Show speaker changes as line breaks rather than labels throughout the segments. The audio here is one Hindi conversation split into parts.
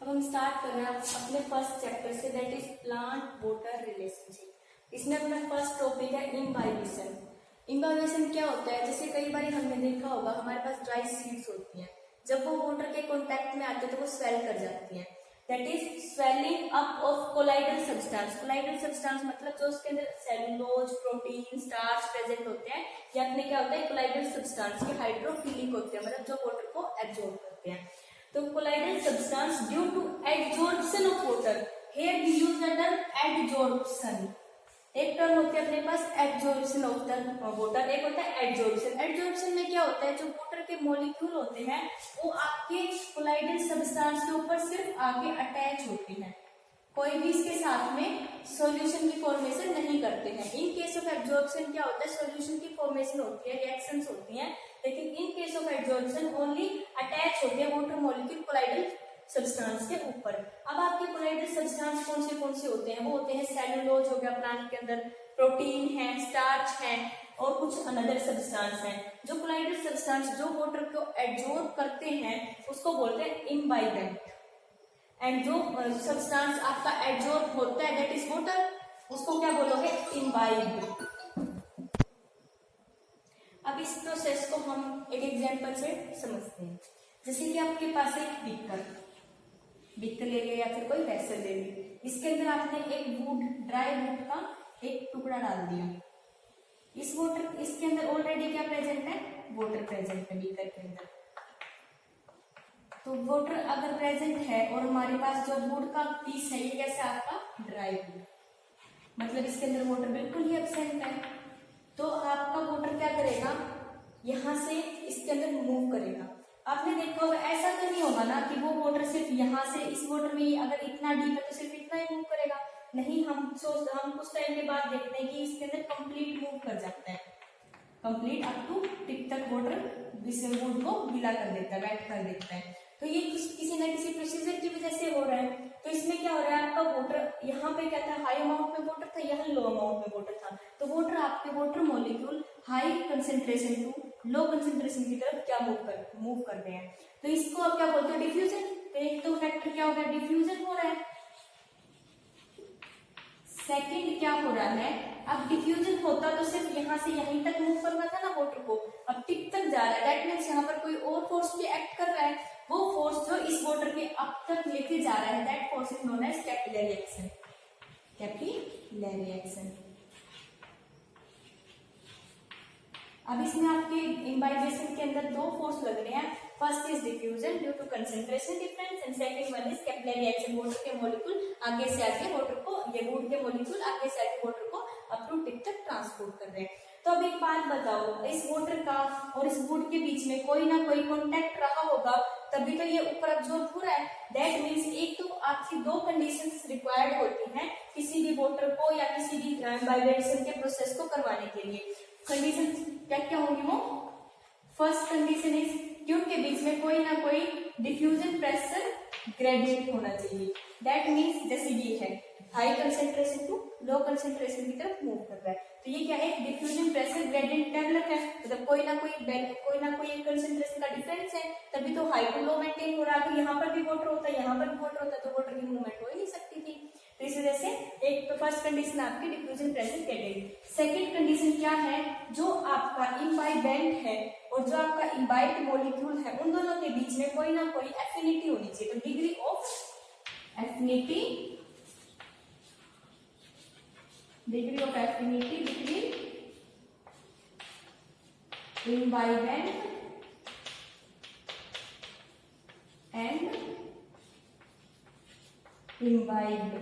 अब हम स्टार्ट कर रहे हैं अपने फर्स्ट चैप्टर से, that is plant water relationship. इसमें अपना फर्स्ट टॉपिक है इम्बाइबेशन। इम्बाइबेशन क्या होता है? जैसे कई बार हमने देखा होगा हमारे पास ड्राई सीड्स होती हैं, जब वो वाटर के कांटेक्ट में आते हैं तो वो स्वेल कर जाती हैं, that is swelling up of colloidal substance. Colloidal substance मतलब जो उसके अंदर सेलुलोज, प्रोटीन, स्टार्च प्रेजेंट होते हैं, या अपने क्या होता है कोलाइडल सब्सटेंस के हाइड्रोफिलिक होते हैं, मतलब जो वाटर को एब्जॉर्ब करते हैं। तो colloidal substance due to adsorption of water, here we use the term adsorption. एक टर्म होती है अपने पास एब्जॉर्प्शन ऑफ द वाटर, एक होता है एडजॉर्प्शन। एडजॉर्प्शन में क्या होता है, जो वाटर के मॉलिक्यूल होते हैं वो आपके कोलाइडल सब्सटेंस के ऊपर सिर्फ आके अटैच होते हैं, कोई भी इसके साथ में सॉल्यूशन की फॉर्मेशन नहीं करते हैं। इन केस ऑफ एब्जॉर्प्शन क्या होता है, सॉल्यूशन की फॉर्मेशन होती है, रिएक्शंस होती हैं, लेकिन in case of absorption only attach होते हैं वाटर मॉलिक्यूल कोलाइडल सब्सटेंस के ऊपर। अब आपके कोलाइडल सब्सटेंस कौन से होते हैं? वो होते हैं सेलुलोज हो गया प्लांट के अंदर, प्रोटीन है, स्टार्च है, और कुछ अनदर सब्सटेंस हैं। जो कोलाइडल सब्सटेंस जो वाटर को एब्जॉर्ब करते हैं उसको बोलते हैं इम्बाइबेंट, एंड जो सब्सटेंस आपका एब्जॉर्ब होता है दैट इज वाटर, उसको क्या बोलोगे? इम्बाइब। अब इस प्रोसेस को हम एक एग्जांपल से समझते हैं। जैसे कि आपके पास एक बीकर ले लिया या फिर कोई वेसल ले ली, इसके अंदर आपने एक वुड, ड्राई वुड का एक टुकड़ा डाल दिया। इसके अंदर ऑलरेडी क्या प्रेजेंट है? वाटर प्रेजेंट है बीकर के अंदर। तो वाटर अगर प्रेजेंट है और हमारे पास जो वुड का पीस है ये कैसा आपका ड्राई वुड, मतलब इसके अंदर वाटर बिल्कुल ही एब्सेंट है। तो आपका वाटर क्या करेगा, यहाँ से इसके अंदर मूव करेगा। आपने देखा होगा ऐसा तो नहीं होगा ना कि वो वाटर सिर्फ यहाँ से इस वाटर में अगर इतना डीप है तो सिर्फ इतना ही मूव करेगा, नहीं। हम कुछ टाइम के बाद देखते हैं कि इसके अंदर कंप्लीट मूव कर जाता है, कंप्लीट अप टू टिप तक वाटर इस वुड को गीला कर देता है, वेट कर देता है। तो ये किसी न किसी प्रोसीजर की वजह से हो रहा है। तो इसमें क्या हो रहा है, आपका वाटर यहाँ पे क्या था, हाई अमाउंट में वाटर था, यहाँ लो अमाउंट में वाटर था। तो वाटर आपके water molecule high concentration to low concentration की तरफ क्या मूव कर रहे हैं। तो इसको आप क्या बोलते हो? डिफ्यूजन। तो एक तो फैक्टर क्या हो गया, डिफ्यूजन हो रहा है। सेकंड क्या हो रहा है, अब डिफ्यूजन होता तो सिर्फ यहाँ से यहीं तक मूव करना था ना वाटर को, अब टिप तक जा रहा है, दैट मीन्स यहाँ पर कोई और फोर्स भी एक्ट कर रहा है। वो फोर्स जो इस वाटर के अब तक लेके जा रहा है, that force is known as capillary action. Capillary action. अब इसमें आपके इम्बाइबेशन के अंदर दो फोर्स लग रहे हैं। First is diffusion due to concentration difference, and second one is capillary action. Water के मॉलिक्यूल आगे से आगे वाटर को, ये वुड के मॉलिक्यूल आगे से आगे वाटर को अप टू टिप तक ट्रांसपोर्ट कर रहे हैं। तो अब एक बात बताओ, इस वाटर का और इस वुड के बीच में कोई ना कोई कॉन्टेक्ट रहा होगा, तभी तो ये ऊपर अब्जॉर्ब हो रहा है। दैट मीन्स एक तो आपकी दो कंडीशंस रिक्वायर्ड होती हैं किसी भी वाटर को या किसी भी इम्बाइबेशन के प्रोसेस को करवाने के लिए। कंडीशन क्या क्या होंगी वो? फर्स्ट कंडीशन इज कि उनके बीच में कोई ना कोई डिफ्यूजन प्रेशर ग्रेडियंट होना चाहिए। दैट मीन्स जैसे ये है high concentration to low concentration की तरफ मूव कर रहा है, तो ये क्या है? डिफ्यूजन प्रेशर ग्रेडियंट डेवलप है, मतलब कोई ना कोई एक कंसेंट्रेशन का डिफरेंस है, तभी तो हाई टू लो मेंटेन हो रहा है। तो यहाँ पर भी वाटर होता है, यहाँ पर भी वाटर होता है, तो वाटर की मूवमेंट हो ही नहीं सकती थी। तो इस वजह से एक तो फर्स्ट कंडीशन आपकी diffusion pressure gradient. Second condition क्या है, जो आपका इम्बाइबेंट है और जो आपका इम्बाइब्ड मॉलिक्यूल है, उन दोनों के बीच में कोई ना कोई एफिनिटी होनी चाहिए। तो degree of affinity between imbibant and imbibed।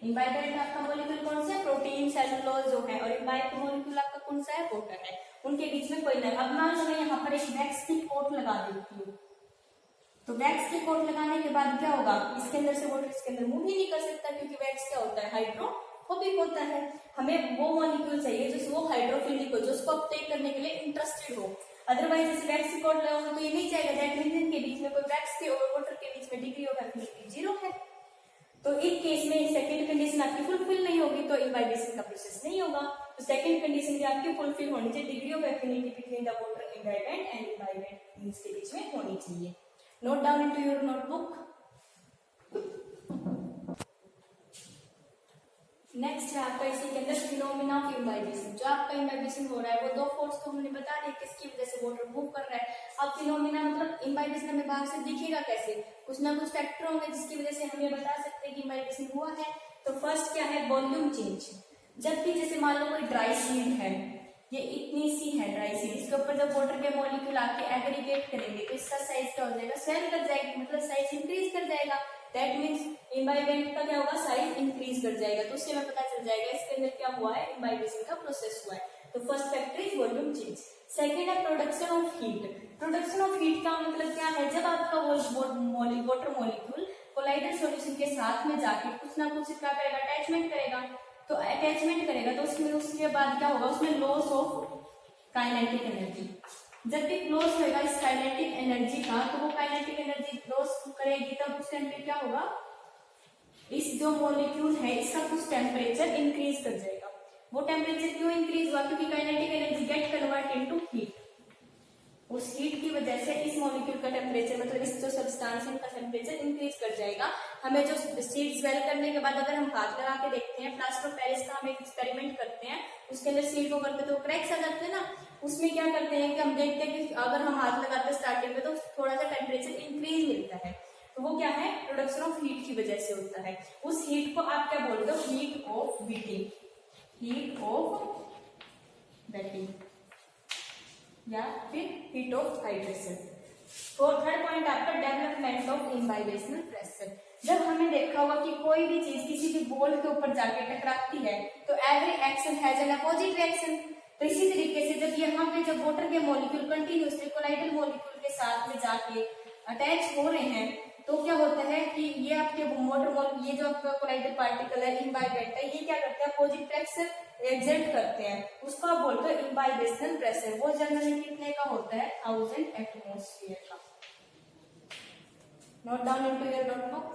Imbibant आपका मॉलिक्यूल कौन सा है? प्रोटीन, सेलुलोज जो है, और इम्बाइब्ड मॉलिक्यूल आपका कौन सा है? वाटर है। उनके बीच में कोई नहीं। अब मान लो मैं यहाँ पर एक वैक्स की कोट लगा देती हूँ, तो वैक्स की कोट लगाने के बाद क्या होगा, इसके अंदर से वाटर इसके अंदर मूव ही नहीं कर सकता, क्योंकि वैक्स क्या होता है? हाइड्रोफोबिक होता है। हमें वो मॉलिक्यूल चाहिए जो वो हाइड्रोफिलिक हो, जो उसको अपटेक करने के लिए इंटरेस्टेड हो। अदरवाइज जैसे वैक्स की कोट लगाओगे तो ये नहीं चाहेगा। दैट मींस इनके बीच में कोई वैक्स के और वाटर के बीच में डिग्री ऑफ एफिनिटी 0 है। तो इस केस में सेकंड कंडीशन आपकी फुलफिल नहीं होगी, तो इम्बाइबेशन का प्रोसेस नहीं होगा। तो सेकंड कंडीशन भी आपकी फुलफिल होनी चाहिए, degree of affinity between the water imbibant and imbibant means के बीच में होनी चाहिए। Note down into your notebook. Next है आपका इसी के अंदर फिनोमिना ऑफ इम्बाइबेशन। जो आपका इम्बाइबेशन हो रहा है वो दो फोर्स तो हमने बता दिया किसकी वजह से वाटर मूव कर रहा है। अब फिनोमिना मतलब इम्बाइबेशन हमें बाहर से दिखेगा कैसे, कुछ ना कुछ फैक्टर होंगे जिसकी वजह से हम ये बता सकते हैं कि इम्बाइबेशन हुआ है। तो फर्स्ट क्या है, वॉल्यूम चेंज। जब भी जैसे मान लो कोई ड्राई सीड है, ये इतनी सी है ड्राई सीड, इसके ऊपर जब वाटर के मॉलिक्यूल आके एग्रीगेट करेंगे तो इसका साइज क्या हो जाएगा, स्वेल कर जाएगी, मतलब साइज इंक्रीज कर जाएगा। दैट मीन्स इम्बाइबेंट का क्या होगा, साइज इंक्रीज कर जाएगा। तो उससे हमें पता चल जाएगा इसके अंदर क्या हुआ है, इम्बाइबेशन का प्रोसेस हुआ है। तो first factor is volume change. Second है production of heat. Production of heat का मतलब क्या है, जब आपका वाटर मॉलिक्यूल कोलाइडल सॉल्यूशन के साथ में जाके कुछ ना कुछ क्या करेगा, अटैचमेंट करेगा। तो अटैचमेंट करेगा तो उसमें उसके बाद क्या होगा, उसमें लॉस ऑफ काइनेटिक एनर्जी। जब भी लॉस होगा इस काइनेटिक एनर्जी का, तो वो काइनेटिक एनर्जी लॉस करेगी तब उस टाइम पे क्या होगा, इस जो मॉलिक्यूल है इसका कुछ टेम्परेचर इंक्रीज कर जाएगा। वो टेम्परेचर क्यों इंक्रीज हुआ, क्योंकि kinetic energy get convert into heat. उस हीट की वजह से इस मॉलिक्यूल का टेम्परेचर, मतलब इस जो सब्सटेंस है का टेम्परेचर इंक्रीज कर जाएगा। हमें जो सीड स्वेल करने के बाद अगर हम हाथ लगा के देखते हैं, प्लास्टर ऑफ पेरिस का हम एक एक्सपेरिमेंट करते हैं, उसके अंदर सीड को करते तो क्रैक्स आ जाते हैं ना, उसमें क्या करते हैं कि हम देखते हैं कि अगर हम हाथ लगाते हैं स्टार्टिंग में तो थोड़ा सा टेम्परेचर इंक्रीज मिलता है। तो वो क्या है, प्रोडक्शन ऑफ हीट की वजह से होता है। उस हीट को आप क्या बोलते हो, heat of beating, heat of betting या फिर हीट ऑफ हाइड्रेशन। तो थर्ड पॉइंट आपका डेवलपमेंट ऑफ इम्बाइबेशनल प्रेशर। जब हमने देखा होगा कि कोई भी चीज किसी भी बॉल के ऊपर जाके टकराती है तो every action has an opposite reaction. तो इसी तरीके से जब यहाँ पे जब वाटर के मॉलिक्यूल कंटिन्यूसली कोलाइडल मॉलिक्यूल के साथ में जाके अटैच हो रहे हैं तो क्या होता है कि ये आपके वाटर मॉलिक्यूल, ये जो आपका कोलाइडल पार्टिकल है इम्बाइबेंट है, ये क्या करते हैं, अपोजिट प्रेशर एक्सर्ट करते हैं, उसको आप बोलते हो इम्बाइबेशनल प्रेशर। वो जनरली कितने का होता है, 1000 एटमॉस्फेयर का। Note down into your notebook.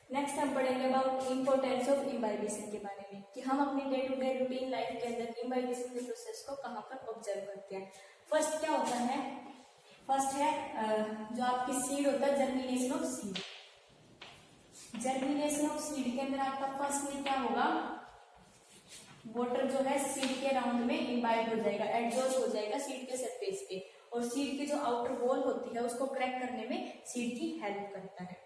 Next हम पढ़ेंगे अबाउट इंपॉर्टेंस ऑफ इम्बाइबेशन के बारे में, कि हम अपनी day to day routine life के अंदर इम्बाइबेशन के प्रोसेस को कहाँ पर ऑब्जर्व करते हैं। फर्स्ट क्या होता है, फर्स्ट है जो आपकी सीड होता है, germination of seed. Germination of seed के अंदर आपका फर्स्ट में क्या होगा, वाटर जो है सीड के राउंड में इम्बाइब हो जाएगा, एडजॉर्ब हो जाएगा सीड के सरफेस पे, और सीड की जो आउटर वॉल होती है उसको क्रैक करने में सीड की हेल्प करता है।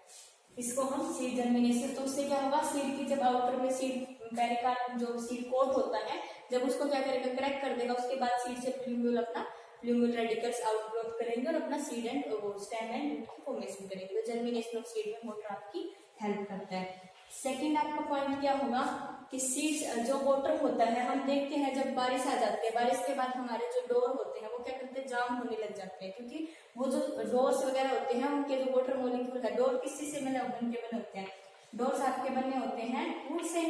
इसको हम सीड जर्मिनेशन। तो उससे क्या होगा, सीड की जब आउटर में सीड पेरिकार्प जो सीड कोट होता है, जब उसको क्या करेगा, क्रैक कर देगा, उसके बाद सीड से प्लूम्यूल अपना प्लूम्यूल रेडिकल्स आउटग्रोथ करेंगे और अपना seed and stem and root की फॉर्मेशन करेंगे। तो जर्मिनेशन ऑफ सीड में वाटर आपकी हेल्प करता है। सेकंड आपका पॉइंट क्या होगा कि सीड्स जो वाटर होता है, हम देखते हैं जब बारिश आ जाती है, बारिश के बाद हमारे जो डोर होते हैं वो क्या करते हैं, जाम होने लग जाते हैं, क्योंकि वो जो डोर्स वगैरह होते हैं उनके जो वाटर मॉलिक्यूल है, डोर किसी से बन के बने होते हैं, डोर्स आपके बने होते हैं वुड से।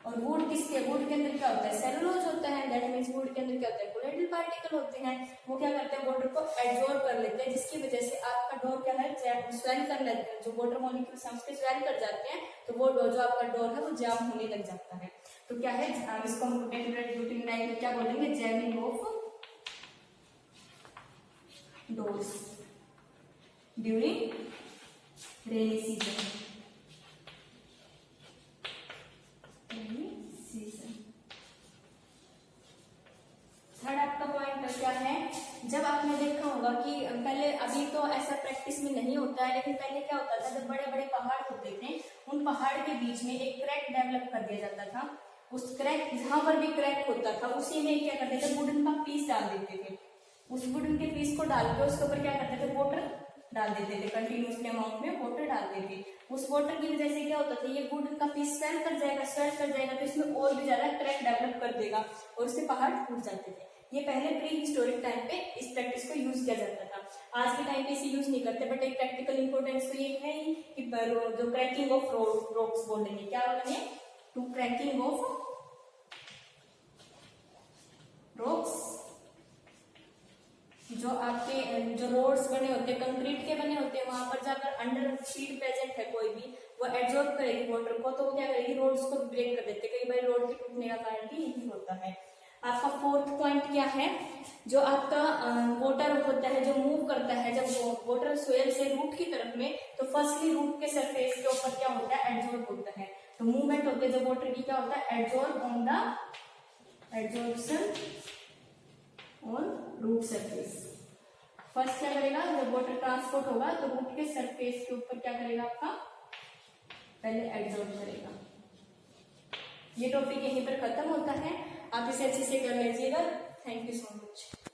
और वुड किसके, वुड के अंदर क्या होता है, सेलुलोज होता है। दैट मींस वुड के अंदर क्या होता है, कोलाइडल पार्टिकल होते हैं। वो क्या करते हैं, वाटर को एब्जॉर्ब कर लेते हैं, जिसकी वजह से आपका डोर क्या है, स्वेल कर लेते हैं। जो वाटर मॉलिक्यूल्स हैं उसके स्वेल कर जाते हैं, तो वो जो आपका डोर है वो जाम होने लग जाता है। तो क्या है, इसको हम रूटीन लाइफ में क्या बोलेंगे, jamming of doors during rainy season. Third आपका पॉइंट क्या है, जब आपने देखा होगा कि पहले, अभी तो ऐसा प्रैक्टिस में नहीं होता है, लेकिन पहले क्या होता था, जब बड़े बड़े पहाड़ होते थे उन पहाड़ के बीच में एक क्रैक डेवलप कर दिया जाता था। उस क्रैक, जहां पर भी क्रैक होता था उसी में क्या करते थे, वुडन का पीस डाल देते थे। उस वुडन के पीस को डाल के उसके ऊपर क्या करते थे, वाटर डाल देते थे, कंटिन्यूसली अमाउंट में वाटर डालते थे। उस वाटर की वजह से क्या होता था, ये वुडन का पीस स्वेल कर जाएगा तो इसमें और भी ज्यादा क्रैक डेवलप कर देगा और उससे पहाड़ टूट जाते थे। ये पहले प्री हिस्टोरिक टाइम पे इस प्रैक्टिस को यूज किया जाता था। आज के टाइम पे इसे यूज नहीं करते, बट एक प्रैक्टिकल इंपोर्टेंस तो ये है ही कि जो क्रैकिंग ऑफ रॉक्स बोलेंगे, क्या बोलेंगे, टू क्रैकिंग ऑफ रॉक्स। जो आपके जो रोड्स बने होते हैं, कंक्रीट के बने होते हैं, वहां पर जाकर अंडर सीड प्रेजेंट है कोई भी, वो एब्जॉर्ब करेगी वाटर को, तो वो क्या करेगी, रोड्स को ब्रेक कर देते हैं। कई बार रोड के टूटने का कारण भी यही होता है। आपका फोर्थ पॉइंट क्या है, जो आपका वाटर होता है जो मूव करता है, जब वाटर सोयल से रूट की तरफ में, तो फर्स्टली रूट के सरफेस के ऊपर क्या होता है, एडजॉर्ब होता है। तो मूवमेंट होती है जब वाटर की, क्या होता है, adsorb on the adsorption on root surface. First क्या करेगा, जब वाटर ट्रांसपोर्ट होगा तो रूट के सरफेस के ऊपर क्या करेगा, आपका पहले एडजॉर्ब करेगा। ये टॉपिक यहीं पर खत्म होता है, आप इसे अच्छे से कर लीजिएगा। Thank you so much.